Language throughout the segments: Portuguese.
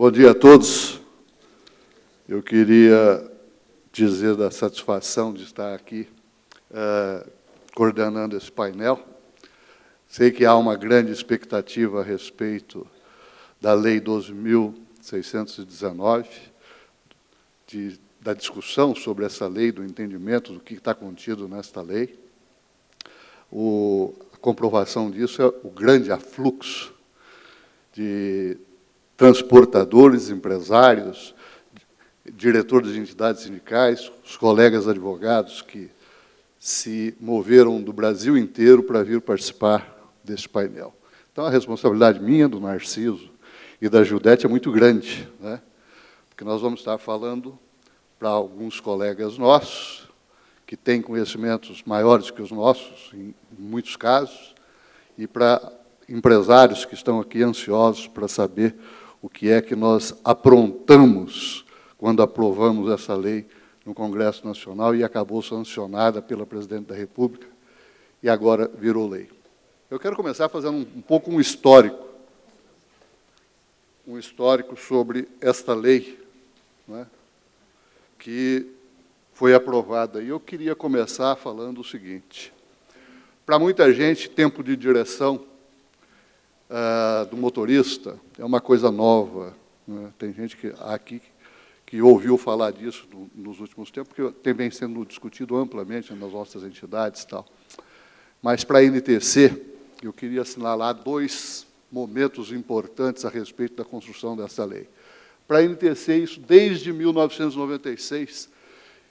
Bom dia a todos. Eu queria dizer da satisfação de estar aqui coordenando esse painel. Sei que há uma grande expectativa a respeito da Lei 12.619, da discussão sobre essa lei, do entendimento do que está contido nesta lei. A comprovação disso é o grande afluxo de transportadores, empresários, diretores de entidades sindicais, os colegas advogados que se moveram do Brasil inteiro para vir participar desse painel. Então, a responsabilidade minha, do Narciso e da Judete é muito grande, né? Porque nós vamos estar falando para alguns colegas nossos, que têm conhecimentos maiores que os nossos, em muitos casos, e para empresários que estão aqui ansiosos para saber o que é que nós aprontamos quando aprovamos essa lei no Congresso Nacional e acabou sancionada pela Presidente da República e agora virou lei. Eu quero começar fazendo um pouco um histórico sobre esta lei, né, que foi aprovada. E eu queria começar falando o seguinte: para muita gente, tempo de direção do motorista é uma coisa nova, né? Tem gente aqui que ouviu falar disso nos últimos tempos, porque vem sendo discutido amplamente nas nossas entidades e tal. Mas, para a NTC, eu queria assinalar dois momentos importantes a respeito da construção dessa lei. Para a NTC, isso desde 1996,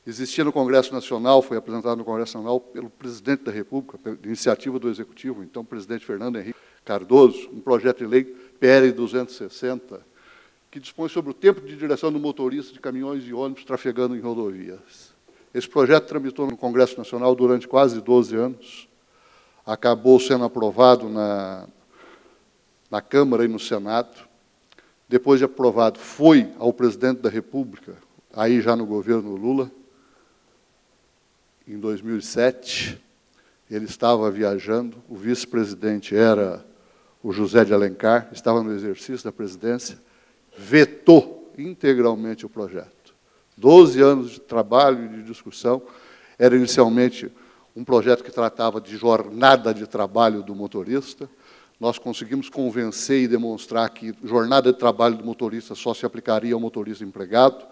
existia no Congresso Nacional, foi apresentado no Congresso Nacional pelo Presidente da República, pela iniciativa do Executivo, então, presidente Fernando Henrique Cardoso, um projeto de lei PL 260, que dispõe sobre o tempo de direção do motorista de caminhões e ônibus trafegando em rodovias. Esse projeto tramitou no Congresso Nacional durante quase 12 anos, acabou sendo aprovado na Câmara e no Senado. Depois de aprovado, foi ao Presidente da República, aí já no governo Lula, em 2007. Ele estava viajando, o vice-presidente era o José de Alencar, estava no exercício da presidência, vetou integralmente o projeto. 12 anos de trabalho e de discussão. Era inicialmente um projeto que tratava de jornada de trabalho do motorista. Nós conseguimos convencer e demonstrar que jornada de trabalho do motorista só se aplicaria ao motorista empregado,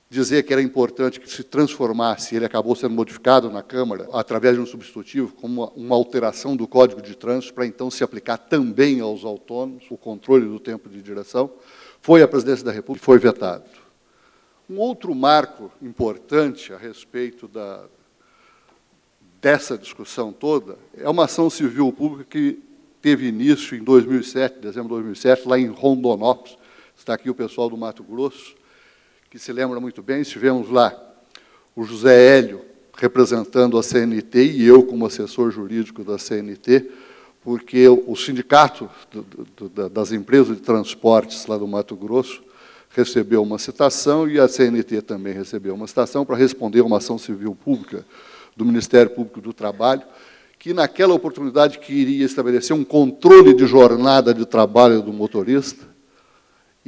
dizer que era importante que se transformasse, ele acabou sendo modificado na Câmara, através de um substitutivo, como uma alteração do Código de Trânsito, para então se aplicar também aos autônomos, o controle do tempo de direção. Foi à Presidência da República e foi vetado. Um outro marco importante a respeito dessa discussão toda é uma ação civil pública que teve início em 2007, dezembro de 2007, lá em Rondonópolis. Está aqui o pessoal do Mato Grosso, que se lembra muito bem. Estivemos lá, o José Hélio, representando a CNT, e eu como assessor jurídico da CNT, porque o sindicato das empresas de transportes lá do Mato Grosso recebeu uma citação e a CNT também recebeu uma citação para responder a uma ação civil pública do Ministério Público do Trabalho, que naquela oportunidade queria estabelecer um controle de jornada de trabalho do motorista,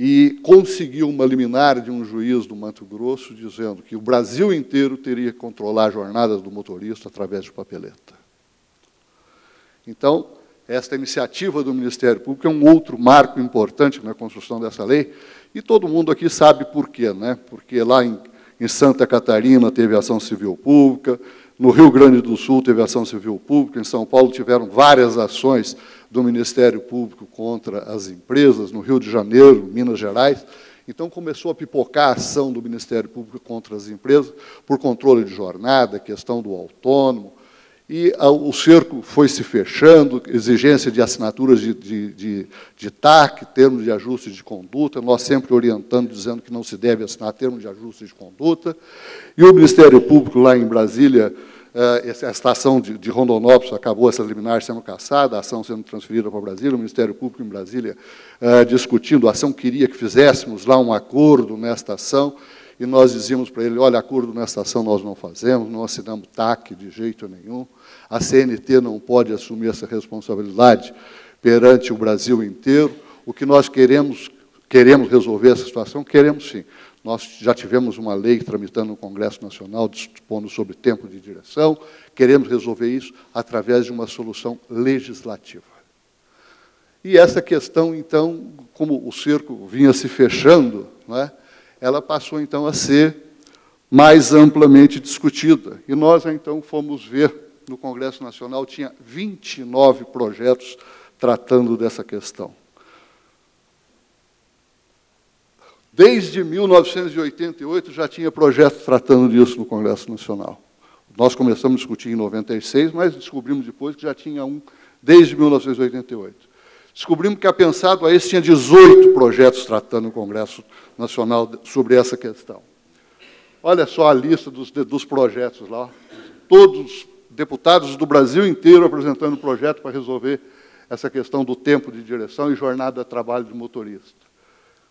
e conseguiu uma liminar de um juiz do Mato Grosso dizendo que o Brasil inteiro teria que controlar a jornada do motorista através de papeleta. Então, esta iniciativa do Ministério Público é um outro marco importante na construção dessa lei, e todo mundo aqui sabe por quê, né? Porque lá em Santa Catarina teve ação civil pública, no Rio Grande do Sul teve ação civil pública, em São Paulo tiveram várias ações do Ministério Público contra as empresas, no Rio de Janeiro, Minas Gerais. Então, começou a pipocar a ação do Ministério Público contra as empresas por controle de jornada, questão do autônomo, e o cerco foi se fechando, exigência de assinaturas de TAC, termo de ajuste de conduta, nós sempre orientando, dizendo que não se deve assinar termo de ajuste de conduta, e o Ministério Público, lá em Brasília, a estação de Rondonópolis, acabou essa liminar sendo cassada, a ação sendo transferida para Brasília, o Ministério Público em Brasília discutindo, a ação queria que fizéssemos lá um acordo nesta ação, e nós dizíamos para ele, olha, acordo nesta ação nós não fazemos, não assinamos TAC de jeito nenhum, a CNT não pode assumir essa responsabilidade perante o Brasil inteiro, o que nós queremos queremos resolver essa situação? Queremos sim. Nós já tivemos uma lei tramitando no Congresso Nacional, dispondo sobre tempo de direção, queremos resolver isso através de uma solução legislativa. E essa questão, então, como o cerco vinha se fechando, não é, ela passou, então, a ser mais amplamente discutida. E nós, então, fomos ver, no Congresso Nacional, tinha 29 projetos tratando dessa questão. Desde 1988 já tinha projeto tratando disso no Congresso Nacional. Nós começamos a discutir em 96, mas descobrimos depois que já tinha um desde 1988. Descobrimos que, apensado a esse, tinha 18 projetos tratando no Congresso Nacional sobre essa questão. Olha só a lista dos projetos lá. Todos os deputados do Brasil inteiro apresentando projeto para resolver essa questão do tempo de direção e jornada de trabalho de motorista.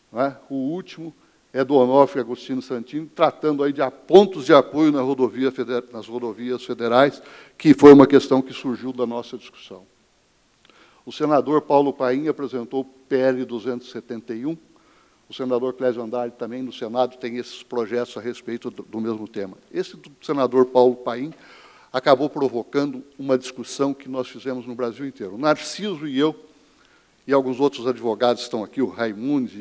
Não é? O último é do Onofre Agostinho Santini, tratando aí de pontos de apoio nas rodovias federais, que foi uma questão que surgiu da nossa discussão. O senador Paulo Paim apresentou o PL 271, o senador Clésio Andrade também, no Senado, tem esses projetos a respeito do mesmo tema. Esse do senador Paulo Paim acabou provocando uma discussão que nós fizemos no Brasil inteiro. O Narciso e eu, e alguns outros advogados estão aqui, o Raimundo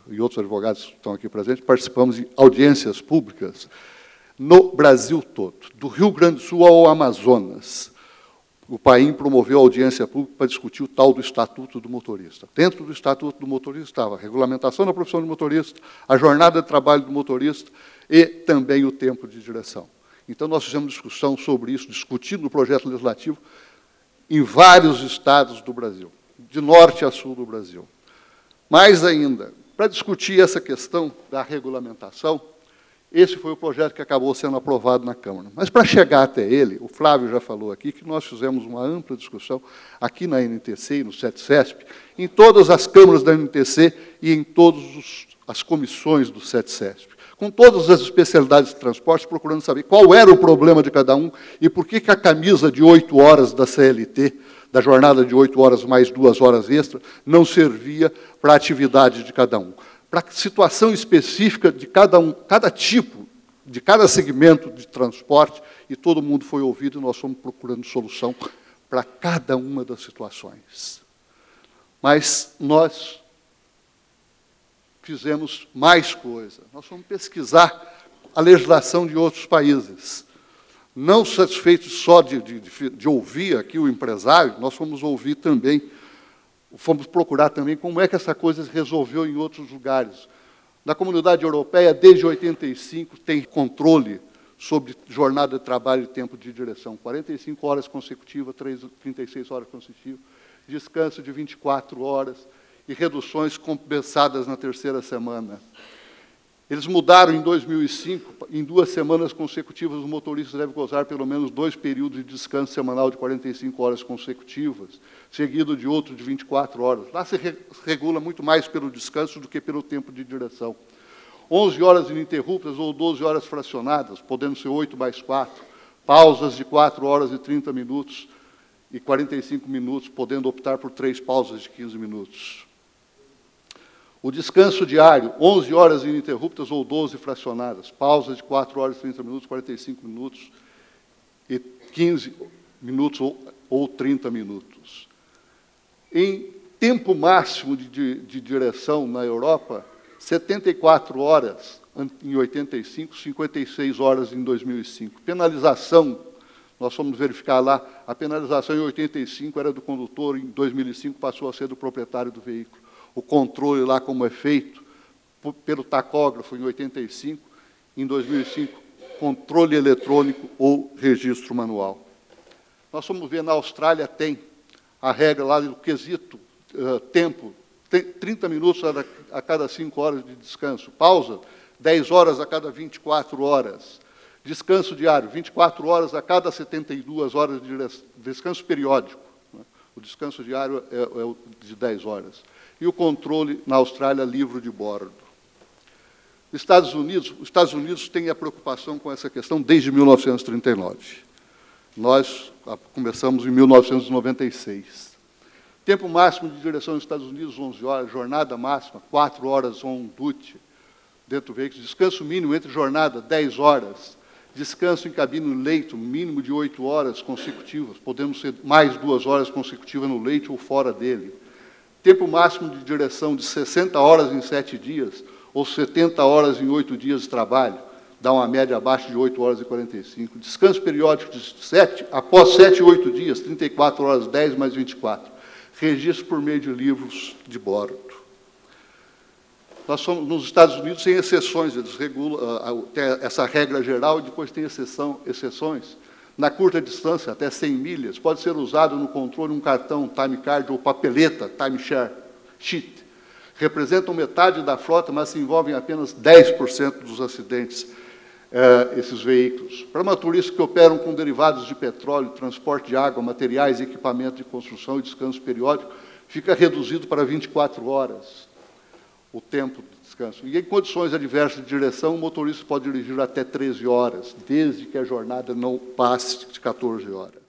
e outros advogados estão aqui presentes, participamos de audiências públicas no Brasil todo, do Rio Grande do Sul ao Amazonas. O Paim promoveu audiência pública para discutir o tal do Estatuto do Motorista. Dentro do Estatuto do Motorista estava a regulamentação da profissão de motorista, a jornada de trabalho do motorista e também o tempo de direção. Então, nós fizemos discussão sobre isso, discutindo no projeto legislativo em vários estados do Brasil, de norte a sul do Brasil. Mais ainda, para discutir essa questão da regulamentação, esse foi o projeto que acabou sendo aprovado na Câmara. Mas, para chegar até ele, o Flávio já falou aqui que nós fizemos uma ampla discussão aqui na NTC e no CETCESP, em todas as câmaras da NTC e em todas as comissões do CETCESP, com todas as especialidades de transporte, procurando saber qual era o problema de cada um e por que a camisa de 8 horas da CLT, da jornada de 8 horas mais 2 horas extra, não servia para a atividade de cada um. Para a situação específica de cada um, cada tipo, de cada segmento de transporte, e todo mundo foi ouvido, e nós fomos procurando solução para cada uma das situações. Mas nós fizemos mais coisa. Nós fomos pesquisar a legislação de outros países. Não satisfeitos só de ouvir aqui o empresário, nós fomos ouvir também, fomos procurar também como é que essa coisa se resolveu em outros lugares. Na Comunidade Europeia, desde 85, tem controle sobre jornada de trabalho e tempo de direção. 45 horas consecutivas, 36 horas consecutivas, descanso de 24 horas e reduções compensadas na terceira semana. Eles mudaram em 2005, em 2 semanas consecutivas, os motoristas devem gozar pelo menos 2 períodos de descanso semanal de 45 horas consecutivas, seguido de outro de 24 horas. Lá se regula muito mais pelo descanso do que pelo tempo de direção. 11 horas ininterruptas ou 12 horas fracionadas, podendo ser 8 mais 4, pausas de 4 horas e 30 minutos e 45 minutos, podendo optar por 3 pausas de 15 minutos. O descanso diário, 11 horas ininterruptas ou 12 fracionadas, pausas de 4 horas e 30 minutos, 45 minutos e 15 minutos ou 30 minutos. Em tempo máximo de direção na Europa, 74 horas em 85, 56 horas em 2005. Penalização, nós fomos verificar lá, a penalização em 85 era do condutor, em 2005 passou a ser do proprietário do veículo. O controle lá, como é feito, pelo tacógrafo em 85, em 2005, controle eletrônico ou registro manual. Nós vamos ver, na Austrália tem a regra lá do quesito tempo, 30 minutos a cada 5 horas de descanso, pausa, 10 horas a cada 24 horas, descanso diário, 24 horas a cada 72 horas de descanso periódico. Né? O descanso diário é o de 10 horas. E o controle, na Austrália, livre de bordo. Os Estados Unidos têm a preocupação com essa questão desde 1939. Nós começamos em 1996. Tempo máximo de direção nos Estados Unidos, 11 horas. Jornada máxima, 4 horas on duty dentro do veículo. Descanso mínimo entre jornada, 10 horas. Descanso em cabine no leito, mínimo de 8 horas consecutivas, podendo ser mais 2 horas consecutivas no leito ou fora dele. Tempo máximo de direção de 60 horas em 7 dias, ou 70 horas em 8 dias de trabalho, dá uma média abaixo de 8 horas e 45. Descanso periódico de após 7 e 8 dias, 34 horas, 10 mais 24. Registro por meio de livros de bordo. Nós somos, nos Estados Unidos, sem exceções, eles regulam, tem essa regra geral, e depois tem exceções. Na curta distância, até 100 milhas, pode ser usado no controle um cartão time card ou papeleta time sheet. Representam metade da frota, mas se envolvem apenas 10% dos acidentes, esses veículos. Para motoristas que operam com derivados de petróleo, transporte de água, materiais, equipamento de construção e descanso periódico, fica reduzido para 24 horas o tempo de descanso. E em condições adversas de direção, o motorista pode dirigir até 13 horas, desde que a jornada não passe de 14 horas.